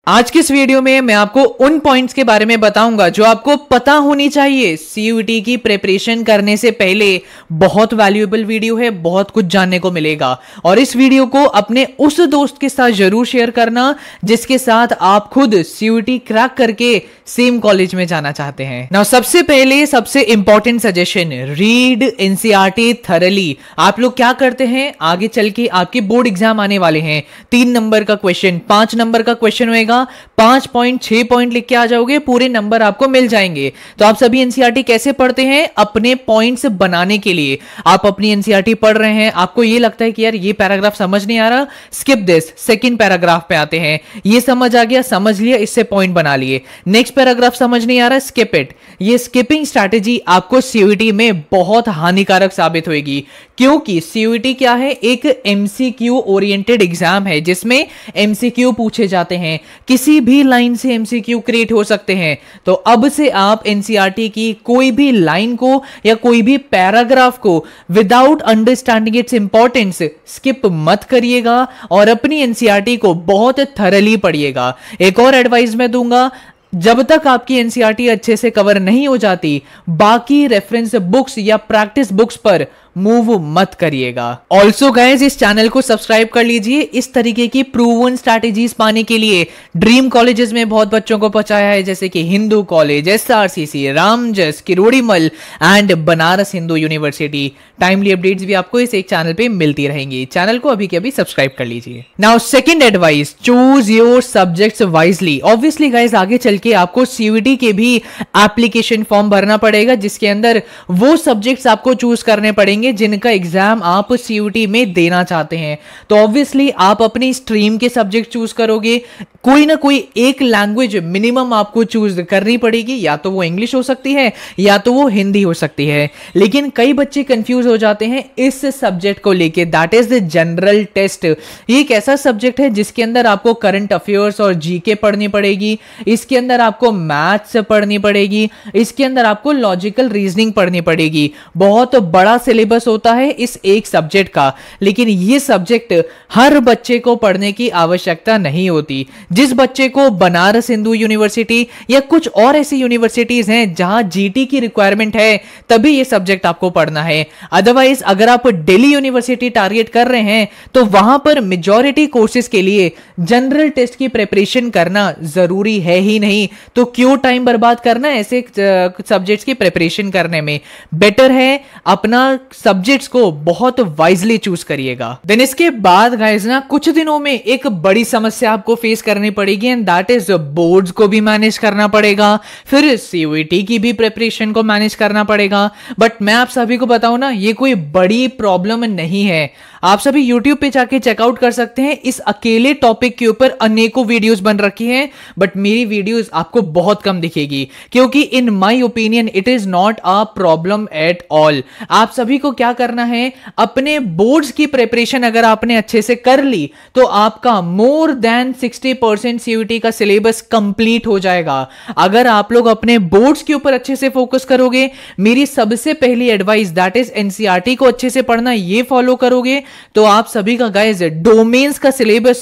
आज की इस वीडियो में मैं आपको उन पॉइंट्स के बारे में बताऊंगा जो आपको पता होनी चाहिए सीयूईटी की प्रिपरेशन करने से पहले। बहुत वैल्यूएबल वीडियो है, बहुत कुछ जानने को मिलेगा और इस वीडियो को अपने उस दोस्त के साथ जरूर शेयर करना जिसके साथ आप खुद सीयूईटी क्रैक करके सेम कॉलेज में जाना चाहते हैं। नाउ सबसे पहले सबसे important suggestion, read NCERT thoroughly. आप लोग क्या करते हैं, आगे चल के आपके बोर्ड एग्जाम आने वाले हैं, 3 नंबर का क्वेश्चन 5 नंबर का क्वेश्चन होएगा, 5 पॉइंट 6 पॉइंट लिख के आ जाओगे, पूरे नंबर आपको मिल जाएंगे। तो आप सभी एनसीईआरटी कैसे पढ़ते हैं, अपने पॉइंट्स बनाने के लिए। आप अपनी एनसीईआरटी पढ़ रहे हैं, आपको ये लगता है कि यार ये पैराग्राफ समझ नहीं आ रहा, स्किप दिस, सेकंड पैराग्राफ पे आते हैं, ये समझ आ गया, समझ लिया, इससे पॉइंट बना लिए। नेक्स्ट पैराग्राफ समझ नहीं आ रहा, स्किप इट। ये स्किपिंग स्ट्रैटेजी आपको सीयूईटी में बहुत हानिकारक साबित होगी, क्योंकि सीयूईटी क्या है, एक एमसीक्यू ओरिएंटेड एग्जाम है जिसमें एमसीक्यू पूछे जाते हैं, किसी भी लाइन से एमसीक्यू क्रिएट हो सकते हैं। तो अब से आप एनसीईआरटी की कोई भी लाइन को या कोई भी पैराग्राफ को without understanding its importance skip मत करिएगा और अपनी एनसीईआरटी को बहुत थॉरली पढ़िएगा। एक और एडवाइस मैं दूंगा, जब तक आपकी एनसीईआरटी अच्छे से कवर नहीं हो जाती, बाकी रेफरेंस बुक्स या प्रैक्टिस बुक्स पर मूव मत करिएगा। ऑल्सो गाइज, इस चैनल को सब्सक्राइब कर लीजिए। इस तरीके की प्रूवन स्ट्रैटेजीज पाने के लिए ड्रीम कॉलेजेस में बहुत बच्चों को पहुंचाया है, जैसे कि Hindu college, SRCC, Ramjas, Kirorimal and Banaras Hindu university. Timely updates भी आपको इस एक चैनल पे मिलती रहेंगी। चैनल को अभी के अभी सब्सक्राइब कर लीजिए। Now second advice, choose your subjects wisely. Obviously guys, आगे चल के आपको सीयूईटी के भी एप्लीकेशन फॉर्म भरना पड़ेगा, जिसके अंदर वो सब्जेक्ट्स आपको चूज करने पड़ेंगे जिनका एग्जाम आप सीयूईटी में देना चाहते हैं। तो ऑब्वियसली आप अपनी स्ट्रीम के सब्जेक्ट चूज करोगे, कोई ना कोई एक लैंग्वेज मिनिमम आपको चूज करनी पड़ेगी, या तो वो इंग्लिश हो सकती है या तो वो हिंदी हो सकती है। लेकिन कई बच्चे कंफ्यूज हो जाते हैं इस सब्जेक्ट को लेके, that is the general test. ये एक ऐसा सब्जेक्ट है जिसके अंदर आपको करंट अफेयर्स और जीके पढ़नी पड़ेगी, इसके अंदर आपको मैथ्स पढ़नी पड़ेगी, इसके अंदर आपको लॉजिकल रीजनिंग पढ़नी पड़ेगी। बहुत बड़ा सिलेबस होता है इस एक सब्जेक्ट का, लेकिन ये सब्जेक्ट हर बच्चे को पढ़ने की आवश्यकता नहीं होती। जिस बच्चे को बनारस हिंदू यूनिवर्सिटी या कुछ और ऐसी यूनिवर्सिटीज हैं जहां जीटी की रिक्वायरमेंट है, तभी ये सब्जेक्ट आपको पढ़ना है। अदरवाइज अगर आप दिल्ली यूनिवर्सिटी टारगेट कर रहे हैं तो वहां पर मेजॉरिटी कोर्सेज के लिए जनरल टेस्ट की प्रिपरेशन करना जरूरी है ही नहीं, तो क्यों टाइम बर्बाद करना ऐसे सब्जेक्ट्स की प्रिपरेशन करने में। बेटर है अपना सब्जेक्ट्स को बहुत वाइजली चूज करिएगा। देन इसके बाद गाइस ना, कुछ दिनों में एक बड़ी समस्या आपको फेस करनी पड़ेगी, एंड दैट इज बोर्ड्स को भी मैनेज करना पड़ेगा, फिर सीयूईटी की भी प्रिपरेशन को मैनेज करना पड़ेगा। बट मैं आप सभी को बताऊं ना, ये कोई बड़ी प्रॉब्लम नहीं है। आप सभी यूट्यूब पे जाके चेकआउट कर सकते हैं, इस अकेले टॉपिक के ऊपर अनेकों वीडियोस बन रखी हैं, बट मेरी वीडियोस आपको बहुत कम दिखेगी, क्योंकि in my opinion it is not a problem at all. आप सभी को क्या करना है, अपने बोर्ड्स की प्रिपरेशन अगर आपने अच्छे से कर ली तो आपका मोर देन 60% सीयूईटी का सिलेबस कंप्लीट हो जाएगा। अगर आप लोग अपने बोर्ड्स के ऊपर अच्छे से फोकस करोगे, मेरी सबसे पहली एडवाइस दैट इज एनसीईआरटी को अच्छे से पढ़ना, ये फॉलो करोगे तो आप सभी का गाइस डोमेन्स का सिलेबस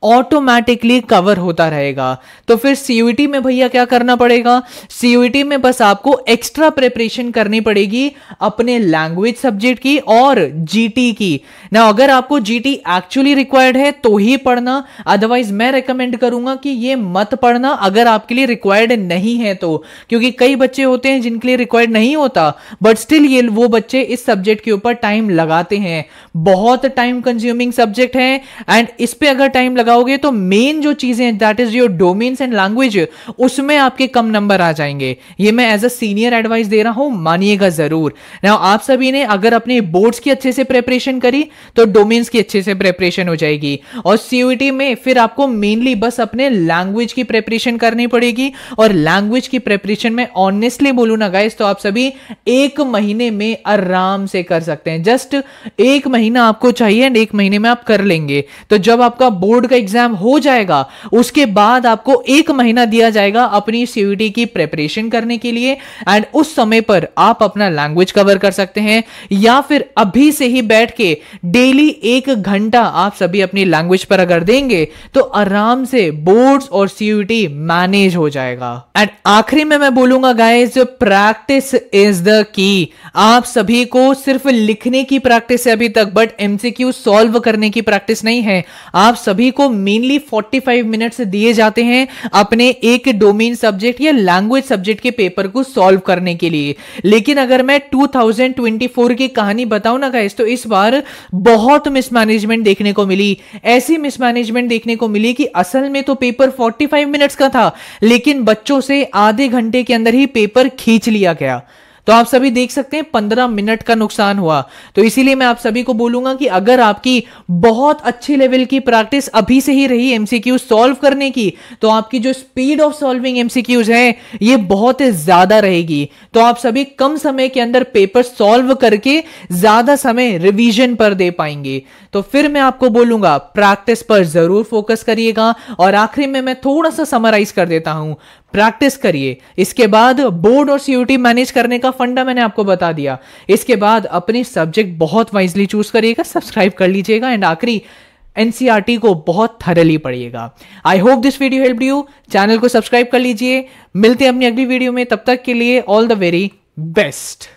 ऑटोमेटिकली कवर होता रहेगा। तो फिर सीयूईटी में भैया क्या करना पड़ेगा, सीयूईटी में बस आपको एक्स्ट्रा प्रिपरेशन करनी पड़ेगी अपने लैंग्वेज सब्जेक्ट की और जीटी की ना। अगर आपको जीटी एक्चुअली रिक्वायर्ड है तो ही पढ़ना, अदरवाइज मैं रेकमेंड करूंगा कि ये मत पढ़ना अगर आपके लिए रिक्वायर्ड नहीं है तो, क्योंकि कई बच्चे होते हैं जिनके लिए रिक्वायर्ड नहीं होता, बट स्टिल ये वो बच्चे इस सब्जेक्ट के ऊपर टाइम लगाते हैं। बहुत टाइम कंज्यूमिंग सब्जेक्ट है, एंड इस पे अगर टाइम लगाओगे तो मेन जो चीजें that is your domains and language, उसमें आपके कम नंबर आ जाएंगे। ये मैं एज अ सीनियर एडवाइस दे रहा हूं, मानिएगा जरूर। नाउ आप सभी ने अगर अपने बोर्ड्स की अच्छे से प्रिपरेशन करी तो डोमेन्स की अच्छे से प्रिपरेशन हो जाएगी, और सीयूईटी में फिर आपको मेनली बस अपने लैंग्वेज की प्रिपरेशन करनी पड़ेगी। और लैंग्वेज की प्रिपरेशन में ऑनेस्टली बोलूं ना गाइस, तो आप सभी 1 महीने में आराम से कर सकते हैं। जस्ट 1 महीना आपको आपको चाहिए एंड 1 महीने में आप कर लेंगे। तो जब आपका बोर्ड का एग्जाम हो जाएगा उसके बाद आपको 1 महीना दिया जाएगा अपनी सीयूईटी की प्रिपरेशन करने के लिए एंड उस समय पर आप अपना लैंग्वेज कवर कर सकते हैं या फिर अभी से ही बैठ के डेली 1 घंटा आप सभी अपनी लैंग्वेज पर अगर देंगे तो आराम से बोर्ड्स और सीयूईटी मैनेज हो जाएगा। एंड आखिरी में मैं बोलूंगा guys, practice is the key. आप सभी को सिर्फ लिखने की प्रैक्टिस है अभी तक, बट एमसीक्यू सॉल्व करने की प्रैक्टिस नहीं है। आप सभी को मेनली 45 मिनट्स दिए जाते हैं अपने एक डोमेन सब्जेक्ट या लैंग्वेज सब्जेक्ट के पेपर को सॉल्व करने के लिए। लेकिन अगर मैं 2024 की कहानी बताऊं ना गाइस, तो इस बार बहुत मिसमैनेजमेंट देखने को मिली। ऐसी मिसमैनेजमेंट देखने को मिली कि असल में तो पेपर 45 मिनट्स का था लेकिन बच्चों से आधे घंटे के अंदर ही पेपर खींच लिया गया। तो आप सभी देख सकते हैं 15 मिनट का नुकसान हुआ। तो इसीलिए मैं आप सभी को बोलूंगा कि अगर आपकी बहुत अच्छी लेवल की प्रैक्टिस अभी से ही रही एमसीक्यू सॉल्व करने की, तो आपकी जो स्पीड ऑफ सॉल्विंग एमसीक्यूज है ये बहुत ज्यादा रहेगी। तो आप सभी कम समय के अंदर पेपर सॉल्व करके ज्यादा समय रिवीजन पर दे पाएंगे। तो फिर मैं आपको बोलूंगा प्रैक्टिस पर जरूर फोकस करिएगा। और आखिरी में मैं थोड़ा सा समराइज कर देता हूं, प्रैक्टिस करिए, इसके बाद बोर्ड और सीयूईटी मैनेज करने का फंडा मैंने आपको बता दिया, इसके बाद अपनी सब्जेक्ट बहुत वाइजली चूज करिएगा, सब्सक्राइब कर लीजिएगा एंड आखिरी एनसीईआरटी को बहुत थरली पढ़िएगा। I hope this video help you. Channel को सब्सक्राइब कर लीजिए। मिलते हैं अपनी अगली वीडियो में, तब तक के लिए ऑल द वेरी बेस्ट।